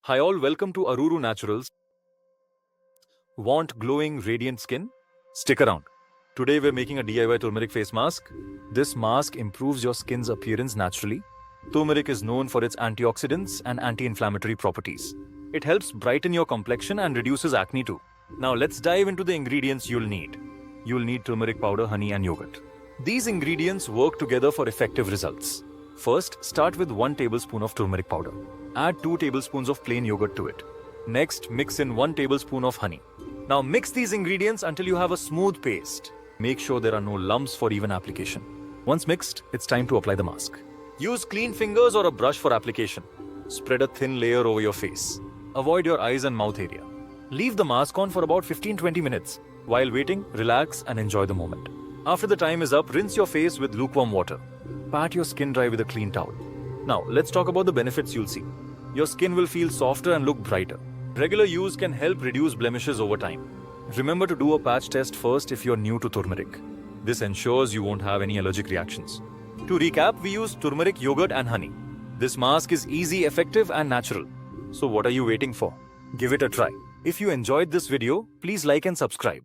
Hi all, welcome to Aruru Naturals. Want glowing, radiant skin? Stick around. Today we're making a DIY turmeric face mask. This mask improves your skin's appearance naturally. Turmeric is known for its antioxidants and anti-inflammatory properties. It helps brighten your complexion and reduces acne too. Now let's dive into the ingredients you'll need. You'll need turmeric powder, honey and yogurt. These ingredients work together for effective results. First, start with 1 tablespoon of turmeric powder. Add 2 tablespoons of plain yogurt to it. Next, mix in 1 tablespoon of honey. Now mix these ingredients until you have a smooth paste. Make sure there are no lumps for even application. Once mixed, it's time to apply the mask. Use clean fingers or a brush for application. Spread a thin layer over your face. Avoid your eyes and mouth area. Leave the mask on for about 15-20 minutes. While waiting, relax and enjoy the moment. After the time is up, rinse your face with lukewarm water. Pat your skin dry with a clean towel. Now, let's talk about the benefits you'll see. Your skin will feel softer and look brighter. Regular use can help reduce blemishes over time. Remember to do a patch test first if you're new to turmeric. This ensures you won't have any allergic reactions. To recap, we use turmeric, yogurt and honey. This mask is easy, effective and natural. So what are you waiting for? Give it a try. If you enjoyed this video, please like and subscribe.